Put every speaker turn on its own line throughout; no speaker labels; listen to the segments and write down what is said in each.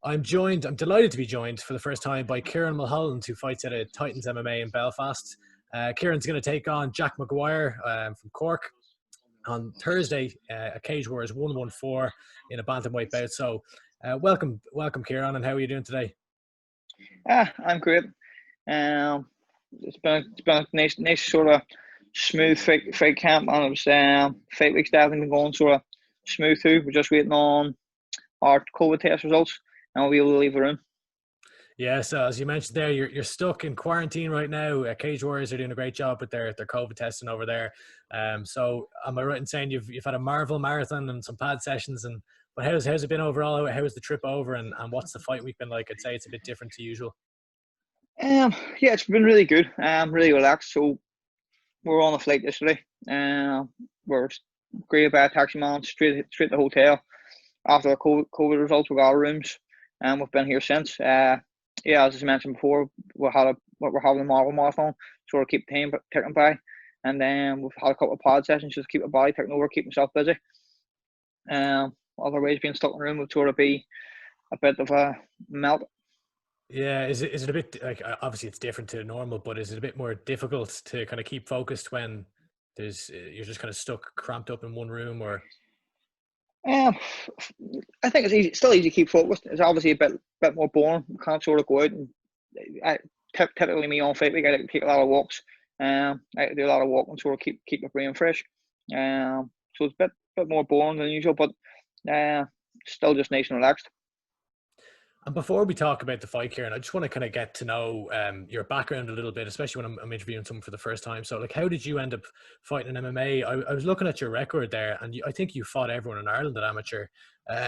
I'm delighted to be joined for the first time by Ciaran Mulholland, who fights at a Titans MMA in Belfast. Kieran's going to take on Jack Maguire from Cork on Thursday at Cage Warriors 114 in a bantamweight bout. So welcome, Ciaran, and how are you doing today?
I'm great. It's been a nice sort of smooth fight camp, and it was fight week's definitely been going sort of smooth too. We're just waiting on our COVID test results, and we'll be able to leave the room.
Yeah, so as you mentioned there, you're stuck in quarantine right now. Cage Warriors are doing a great job with their COVID testing over there. So am I right in saying you've had a Marvel marathon and some pad sessions, but how's it been overall? How was the trip over, and what's the fight week been like? I'd say it's a bit different to usual.
Yeah, it's been really good. Really relaxed. So we're on a flight yesterday. We're great by a taxi man straight to the hotel. After the COVID results, we got our rooms, and we've been here since. Yeah, as I mentioned before, we're having a Marvel marathon, sort of keep the time ticking by, and then we've had a couple of pod sessions just to keep the body ticking over, keep myself busy. Otherwise, being stuck in the room would sort of be a bit of a melt.
Yeah, is it a bit like, obviously it's different to normal, but is it a bit more difficult to kind of keep focused when you're just kind of stuck cramped up in one room? Or
I think it's easy, still easy to keep focused. It's obviously a bit more boring. You can't sort of go out and typically me on fight week, I like to take a lot of walks. I like to do a lot of walking, sort of keep my brain fresh. So it's a bit more boring than usual, but still just nice and relaxed.
And before we talk about the fight, Ciaran, I just want to kind of get to know your background a little bit, especially when I'm interviewing someone for the first time. So, like, how did you end up fighting in MMA? I was looking at your record there, and I think you fought everyone in Ireland at amateur.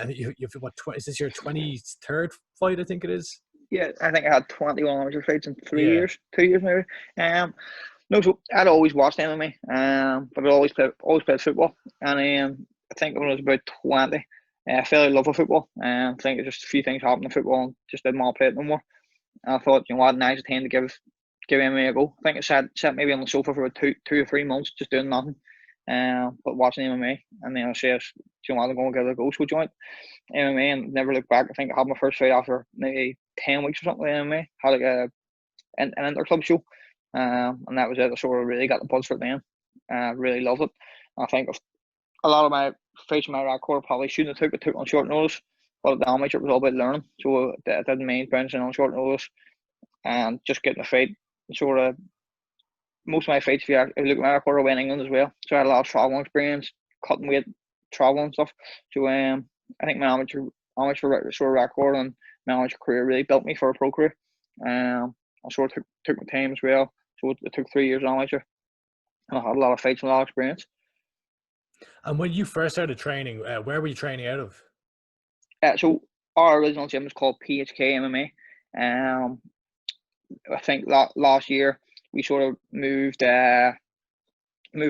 You've is this your 23rd fight? I think it is.
Yeah, I think I had 21 amateur fights in 2
Yeah.
years maybe. No, so I'd always watched MMA, but I'd always played football, and I think when I was about 20. I fell in love with football, and I think just a few things happened in football and just didn't want to play it no more. And I thought, you know what, now's the time to give MMA a go. I think I sat maybe on the sofa for about two or 3 months just doing nothing, but watching MMA. And then I said, do you know what, I'm going to give it a go. So I joined MMA and never looked back. I think I had my first fight after maybe 10 weeks or something with MMA. Had like an inter-club show, and that was it. I sort of really got the buzz for it then. Really loved it. I think a lot of my fights in my record probably shouldn't have took on short notice, but the amateur was all about learning, so I didn't mind bouncing on short notice and just getting a fight. Sort of most of my fights, if you look at my record, I went in England as well, so I had a lot of traveling experience, cutting weight, traveling and stuff. So I think my amateur sort of record and my amateur career really built me for a pro career. I sort of took my time as well, so it took 3 years amateur, and I had a lot of fights and a lot of experience.
And when you first started training, where were you training out of?
So our original gym was called PHK MMA. I think last year we sort of moved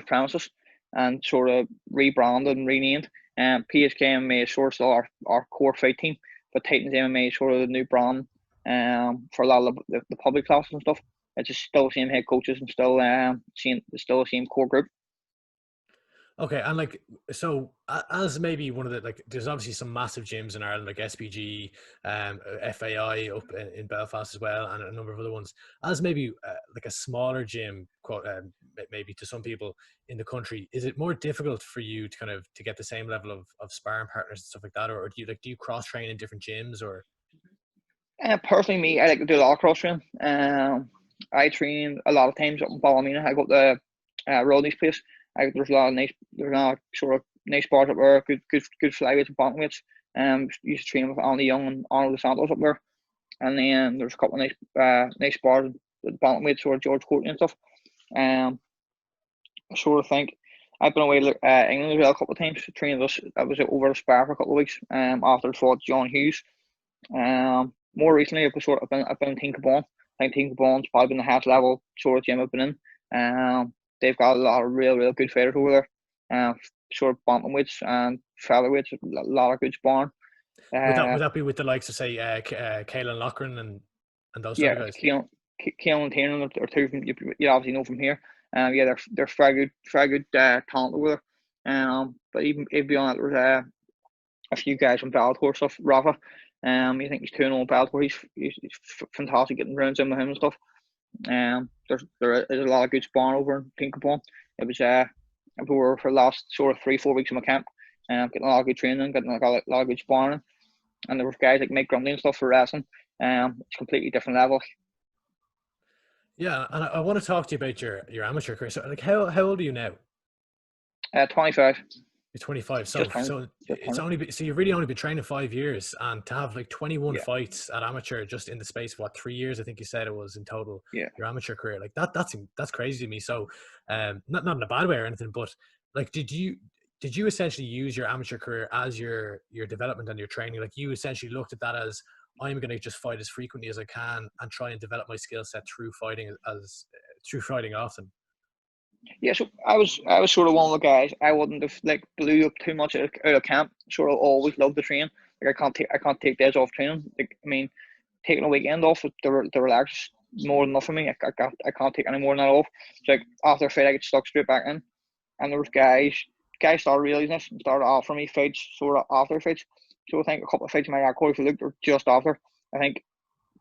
premises and sort of rebranded and renamed. PHK MMA is sort of still our core fight team, but Titans MMA is sort of the new brand for a lot of the public classes and stuff. It's just still the same head coaches and still the same core group.
Okay, and like, so as maybe one of the, like, there's obviously some massive gyms in Ireland, like SPG, FAI up in Belfast as well, and a number of other ones. As maybe like a smaller gym, maybe to some people in the country, is it more difficult for you to kind of to get the same level of sparring partners and stuff like that, or do you cross train in different gyms, or?
Personally, me, I like to do a lot of cross training. I train a lot of times up in Ballymena. I go to Rodney's place. There's a lot of sort of nice bars up there, good flyweights and bantamweights. Used to train with Andy Young and Arnold Dos Santos up there, and then there's a couple of nice bars with bantamweights, sort of George Courtney and stuff. I sort of think I've been away to England as well a couple of times to train this. I was over to Spa for a couple of weeks. After I fought John Hughes. More recently, I've been in Team Cabon. I think Team Cabon's probably been the highest level sort of gym I've been in. They've got a lot of real good fighters over there. Sort of bantamweights and featherweights, a lot of good sparring.
Would that be with the likes of, say, Caelan Loughran and those sort of guys?
Caelan and Tiernan are two from you obviously know from here. Yeah, they're very good talent over there. But even beyond that, there's a few guys from Bellator stuff. Rafa, You think he's 2-0 Bellator. He's fantastic getting rounds in with him and stuff. There is a lot of good sparring over in Pinkerpon. It was we were for the last sort of 3-4 weeks in my camp, getting a lot of good training, getting a lot of good sparring, and there were guys like Mike Grundy and stuff for wrestling. It's completely different level.
Yeah, and I want to talk to you about your amateur career. So, like, how old are you now?
25.
You're 25. So
Just turned.
it's so you've really only been training 5 years, and to have like 21
Yeah.
fights at amateur just in the space of what, 3 years, I think you said it was in total.
Yeah.
Your amateur career, like that's crazy to me. So, not in a bad way or anything, but like, did you essentially use your amateur career as your development and your training? Like, you essentially looked at that as, I'm going to just fight as frequently as I can and try and develop my skill set through fighting often.
Yeah, so I was sort of one of the guys. I wouldn't have like blew up too much out of camp. Sort of always loved to train. Like I can't take days off training. Like, I mean, taking a weekend off to relax more than enough for me. I can't take any more than that off. So like after a fight, I get stuck straight back in. And there was guys started realizing this and started offering me fights sort of after fights. So I think a couple of fights in my record, if you look, are just after. I think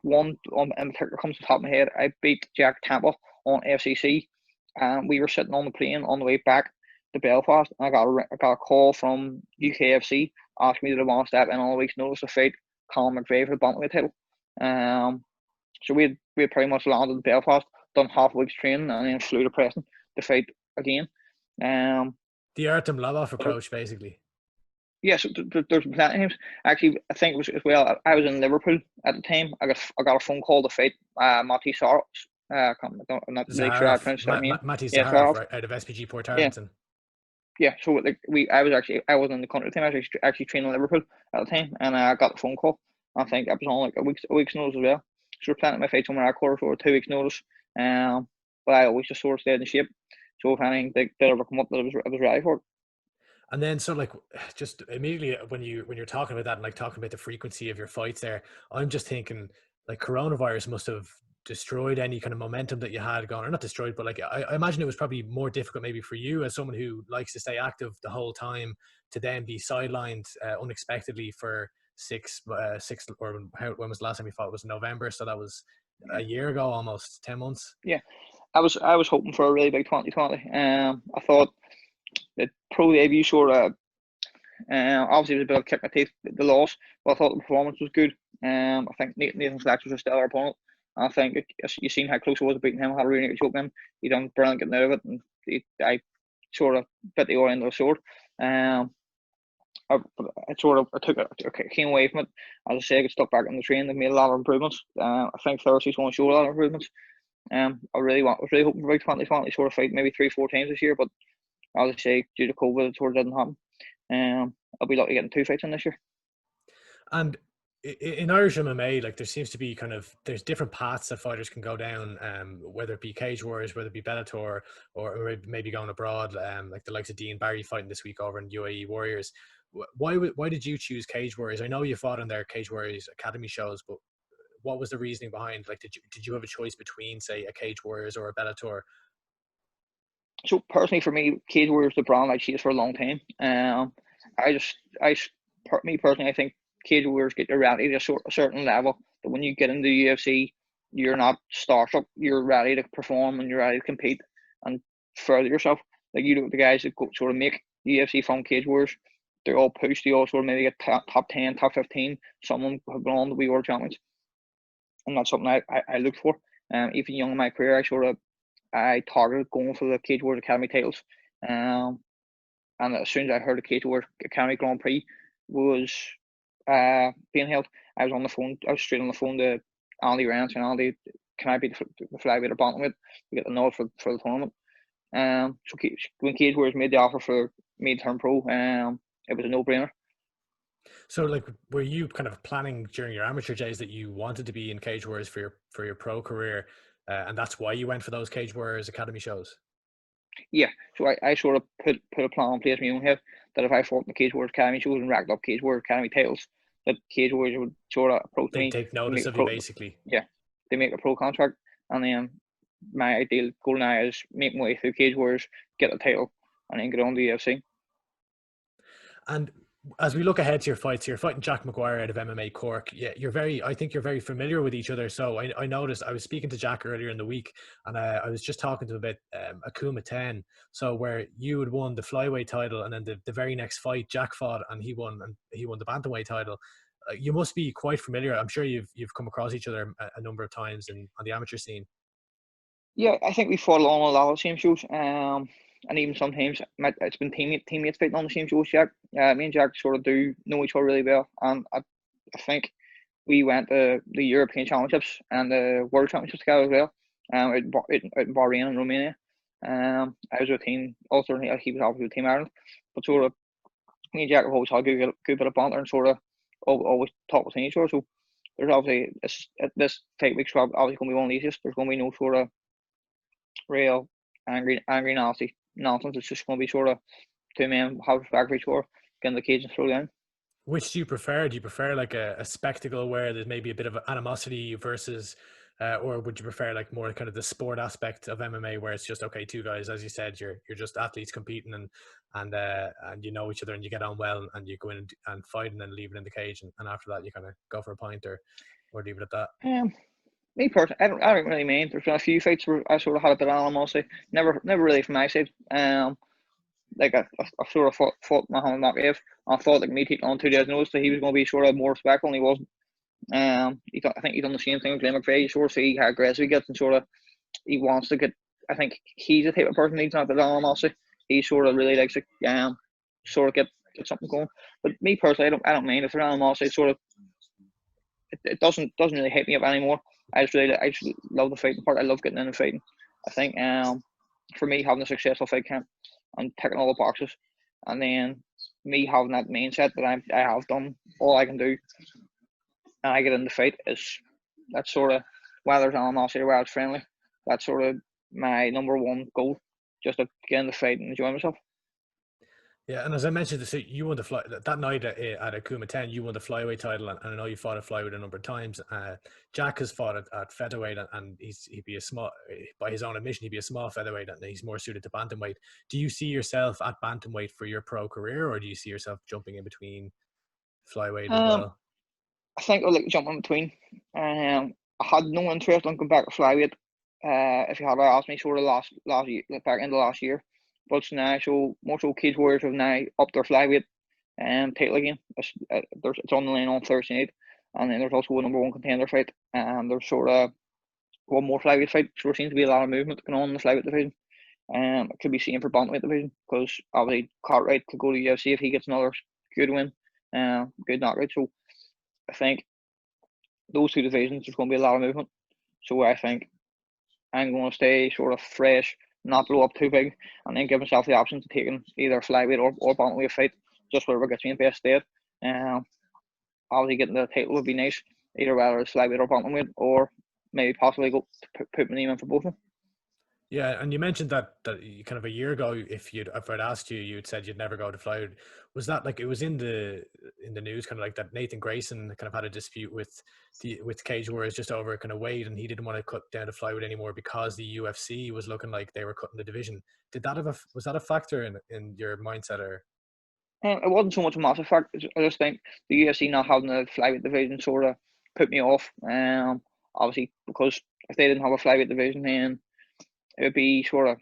one in particular comes to the top of my head. I beat Jack Temple on FCC. And we were sitting on the plane on the way back to Belfast, and I got a call from UKFC asking me to want to step in on a week's notice to fight Colin McVeigh for the bantamweight title. So we had pretty much landed in Belfast, done half a week's training, and then flew to Preston to fight again.
The Artem Lobov approach, basically.
Yes, there's plenty of times. Actually, I think it was as well. I was in Liverpool at the time. I got a phone call to fight Mati Saros. I'm not really sure how to pronounce that name.
Mati
Yeah,
Zaharov, right, out of SPG Port Arlington.
Yeah. So like I wasn't in the country at the time. I was actually training in Liverpool at the time, and I got the phone call. I think I was on like a week's notice as well. So we're planning my fights on my record for 2 weeks notice. But I always just sort of stayed in shape. So if anything did ever come up, that I was ready for it.
And then, so like, just immediately when you're talking about that and like talking about the frequency of your fights there, I'm just thinking like coronavirus must have destroyed any kind of momentum that you had going, or not destroyed, but like I imagine it was probably more difficult maybe for you as someone who likes to stay active the whole time to then be sidelined unexpectedly for six or when was the last time you fought? It was November, so that was a year ago, almost 10 months.
Yeah, I was hoping for a really big 2020. I thought the pro debut sort of obviously it was a bit of a kick in the teeth, the loss, but I thought the performance was good. I think Nathan Flex was a stellar opponent. I think you've seen how close it was to beating him. Had a really good choke in. He done brilliant getting out of it, and I sort of bit the other end of the sword. I came away from it. As I say, I got stuck back in the train. They've made a lot of improvements. I think Thursday's going to show a lot of improvements. I was really hoping for big 2020 sort of fight maybe 3-4 times this year, but as I say, due to COVID, it sort of didn't happen. I'll be lucky getting 2 fights in this year.
And in Irish MMA, like there seems to be there's different paths that fighters can go down, whether it be Cage Warriors, whether it be Bellator, or maybe going abroad, like the likes of Dean Barry fighting this week over in UAE Warriors. Why did you choose Cage Warriors? I know you fought on their Cage Warriors Academy shows, but what was the reasoning behind? Like, did you have a choice between, say, a Cage Warriors or a Bellator?
So personally, for me, Cage Warriors the brand I chased for a long time. Me personally, I think Cage Warriors get your reality to a certain level that when you get into the UFC, you're not starstruck. You're ready to perform and you're ready to compete and further yourself. Like you look at the guys that go, sort of make the UFC from Cage Warriors, they're all pushed. They all sort of maybe get top 10, top 15. Some of them have gone on to be world champions, and that's something I look for. Even young in my career, I targeted going for the Cage Warriors Academy titles. And as soon as I heard the Cage Warriors Academy Grand Prix was being held, I was on the phone. I was straight on the phone to Andy Rance and Andy, can I be the flyweight or bantamweight to get the nod for the tournament? So when Cage Warriors made the offer for me to turn pro, it was a no-brainer.
So, like, were you kind of planning during your amateur days that you wanted to be in Cage Warriors for your pro career, and that's why you went for those Cage Warriors Academy shows?
Yeah, so I sort of put a plan in place in my own head that if I fought in the Cage Warriors Academy shows and racked up Cage Warriors Academy titles, that Cage Warriors would sort of approach me.
They take notice of you, basically.
Yeah, they make a pro contract, and then my ideal goal now is make my way through Cage Warriors, get the title, and then get on to the UFC.
And as we look ahead to your fights, you're fighting Jack Maguire out of MMA Cork. Yeah, I think you're very familiar with each other. So I noticed, I was speaking to Jack earlier in the week, and I was just talking to him about Akuma 10. So where you had won the flyweight title, and then the very next fight, Jack fought, and he won the bantamweight title. You must be quite familiar. I'm sure you've come across each other a number of times on the amateur scene.
Yeah, I think we fought along a lot of the same shows. And even sometimes it's been teammates fighting on the same shows. Jack, me and Jack sort of do know each other really well, and I think we went to the European Championships and the World Championships together as well. Out in Bahrain and Romania. I was with team also. He was obviously with Team Ireland, but sort of me and Jack have always had a good bit of banter and sort of always talk with each other. So there's obviously this fight week's obviously going to be one of the easiest. There's going to be no sort of real angry nasty nonsense. It's just going to be sort of two men have respect for each other, get in the cage and throw down.
Which do you prefer? Do you prefer like a spectacle where there's maybe a bit of animosity versus, or would you prefer like more kind of the sport aspect of MMA where it's just, okay, two guys, as you said, you're just athletes competing and you know each other and you get on well and you go in and fight and then leave it in the cage and after that you kind of go for a pint or leave it at that?
Me personally, I don't really mind. There's been a few fights where I sort of had a bit of animosity. Never really from my side. Like I sort of fought Muhammad Maguire. I thought like me taking on 2 days notice that he was going to be sort of more respectful, and he wasn't. I think he done the same thing with Glenn McVeigh. You sort of see how aggressive he gets, and sort of he wants to get. I think he's the type of person who needs not a bit of animosity. He sort of really likes to sort of get something going. But me personally, I don't mind if there's animosity. It's sort of it doesn't really hit me up anymore. I just love the fighting part. I love getting in and fighting. I think for me having a successful fight camp and ticking all the boxes, and then me having that mindset that I have done all I can do, and I get in the fight that's sort of whether it's animosity or whether it's friendly. That's sort of my number one goal, just to get in the fight and enjoy myself.
Yeah, and as I mentioned, so you won that night at Akuma 10. You won the flyweight title, and I know you fought at flyweight a number of times. Jack has fought at featherweight, and he'd be a small, by his own admission, he'd be a small featherweight, and he's more suited to bantamweight. Do you see yourself at bantamweight for your pro career, or do you see yourself jumping in between flyweight as well?
I think I'd like to jump in between. I had no interest in going back to flyweight. If you had asked me sort of last year, back into last year. But now, so most of Cage Warriors have now upped their flyweight title again. It's on the line on Thursday night, and then there's also a number one contender fight, and there's sort of one more flyweight fight. So there seems to be a lot of movement going on in the flyweight division. It could be seen for bantamweight division because obviously Cartwright could go to UFC if he gets another good win, good knockout. So I think those two divisions there's going to be a lot of movement. So I think I'm going to stay sort of fresh, not blow up too big, and then give myself the option to taking either flyweight or bantamweight fight, just whatever gets me in best state. Obviously getting the title would be nice, either whether it's flyweight or bantamweight, or maybe possibly go put my name in for both of them.
Yeah, and you mentioned that kind of a year ago, if I'd asked you, you'd said you'd never go to flyweight. Was that like it was in the news, kind of like that Nathan Grayson kind of had a dispute with Cage Warriors just over kind of weight, and he didn't want to cut down to flyweight anymore because the UFC was looking like they were cutting the division. Was that a factor in your mindset, or?
It wasn't so much a massive factor. I just think the UFC not having a flyweight division sort of put me off. Obviously because if they didn't have a flyweight division, then it would be sort of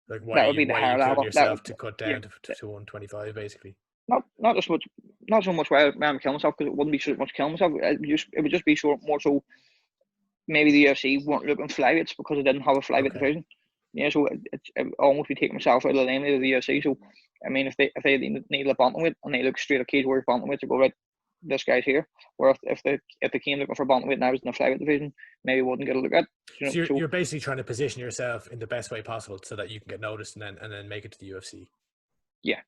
Like
that would be the higher level.
Yourself to cut down to 125, basically.
Not so much why I'm killing myself, because it wouldn't be so much killing myself. It would just be more so maybe the UFC weren't looking flyweights because they didn't have a flyweight division. Yeah, so it almost be taking myself out of the limelight of the UFC. So I mean, if they need a bantamweight and they look straight at Cage Warriors bantamweight to go, right, this guy's here. Or if they came looking for bantamweight and I was in the flyweight division, maybe wouldn't get a look at.
So you're basically trying to position yourself in the best way possible so that you can get noticed and then make it to the UFC.
Yeah,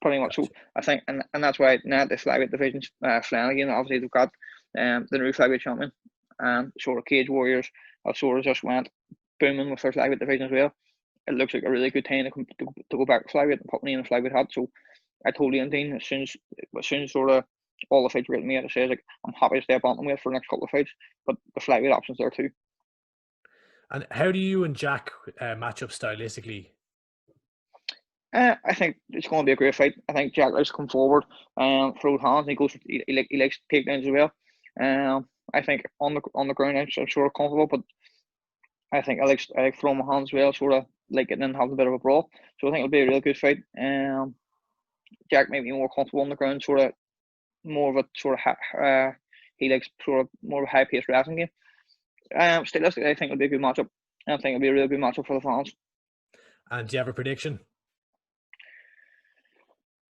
pretty much. Gotcha. So I think, and that's why now the flyweight division's flying again. Obviously they've got the new flyweight champion, and sort of Cage Warriors have sort of just went booming with their flyweight division as well. It looks like a really good time to go back to flyweight and put me in a flyweight hat. So I told Ian Dean as soon as sort of all the fights were getting made, I said, like, I'm happy to stay bantamweight for the next couple of fights, but the flyweight options there too.
And how do you and Jack match up stylistically?
I think it's going to be a great fight. I think Jack likes to come forward, throw hands, and he likes takedowns as well. I think on the ground, I'm sort of comfortable, but I think I like throwing my hands as well, sort of like it and have a bit of a brawl. So I think it'll be a real good fight. Jack may be more comfortable on the ground, sort of more of a sort of he likes sort of more of a high paced wrestling game. Stylistically, I think it'll be a good matchup. I think it'll be a real good matchup for the fans.
And do you have a prediction?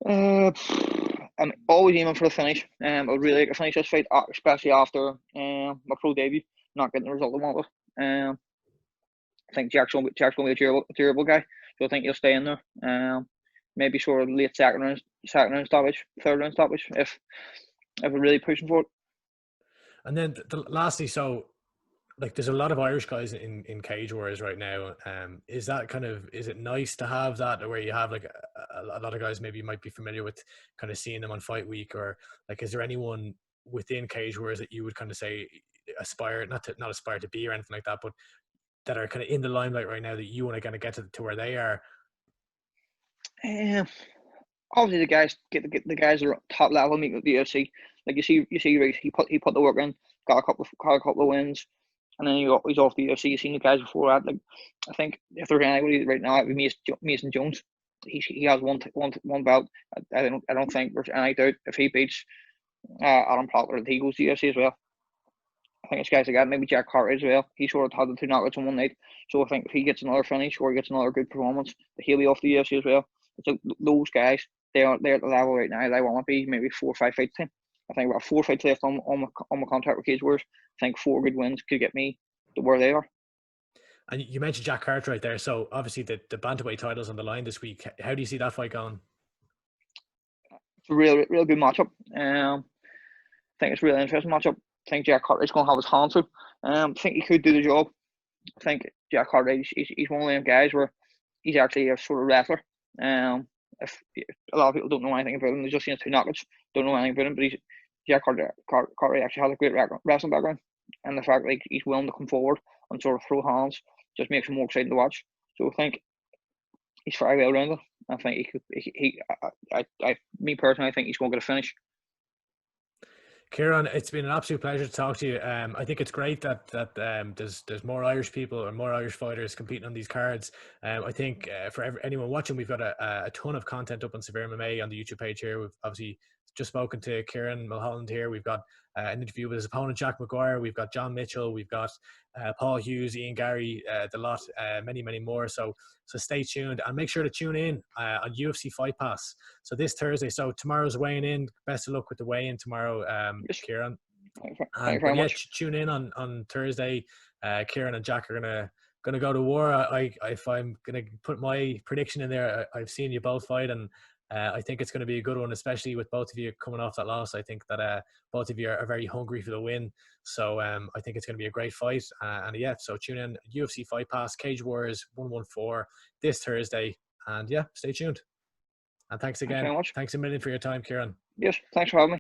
I'm always aiming for the finish. I would really like to finish this fight, especially after my pro debut, not getting the result I wanted. I think Jack's going to be a durable guy, so I think he'll stay in there. Maybe sort of late second round stoppage, third round stoppage, if we're really pushing for it.
And then lastly, so like there's a lot of Irish guys in Cage Warriors right now. Is it nice to have that where you have like a lot of guys maybe you might be familiar with, kind of seeing them on fight week, or like is there anyone within Cage Warriors that you would kind of say aspire not aspire to be or anything like that, but that are kind of in the limelight right now that you want to kind of get to where they are?
Obviously the guys get the guys are top level meeting with the UFC. Like you see he put the work in, got a couple of wins, and then he's off the UFC. You've seen the guys before that. Like I think if there's anybody right now, it'd be Mason Jones. He has one belt. I don't think there's any doubt if he beats Adam Proctor that he goes to the UFC as well. I think it's guys like that. Maybe Jack Carter as well. He sort of had the 2 knockouts in one night. So I think if he gets another finish or gets another good performance, he'll be off the UFC as well. So those guys, they're at the level right now they want to be, maybe 4 or 5 fights in. I think about 4 fights left on my contract with Cage Warriors. I think 4 good wins could get me to where they are.
And you mentioned Jack Carter right there. So obviously the bantamweight title's on the line this week. How do you see that fight going?
It's a real good matchup. I think it's a really interesting matchup. I think Jack Carter is going to have his hands full. I think he could do the job. I think Jack Carter, he's one of them guys where he's actually a sort of wrestler. If a lot of people don't know anything about him, they just seen his 2 knockouts, don't know anything about him, but Jack Carter actually has a great wrestling background, and the fact that he's willing to come forward and sort of throw hands just makes him more exciting to watch. So I think he's very well rounded. I think me personally, I think he's going to get a finish.
Ciaran, it's been an absolute pleasure to talk to you. I think it's great that there's more Irish people or more Irish fighters competing on these cards. I think for anyone watching, we've got a ton of content up on SevereMMA on the YouTube page here. We've obviously just spoken to Ciaran Mulholland here. We've got an interview with his opponent, Jack Maguire. We've got John Mitchell. We've got Paul Hughes, Ian Gary, the lot, many more. So stay tuned and make sure to tune in on UFC Fight Pass. So this Thursday. So tomorrow's weighing in. Best of luck with the weigh-in tomorrow, Ciaran.
Thank you very much.
Tune in on Thursday. Ciaran and Jack are gonna go to war. If I'm gonna put my prediction in there, I've seen you both fight, and I think it's going to be a good one, especially with both of you coming off that loss. I think that both of you are very hungry for the win. So I think it's going to be a great fight. And yeah, so tune in UFC Fight Pass, Cage Warriors 114 this Thursday. And yeah, stay tuned. And thanks again.
Thanks very much.
Thanks a million for your time, Ciaran.
Yes, thanks for having me.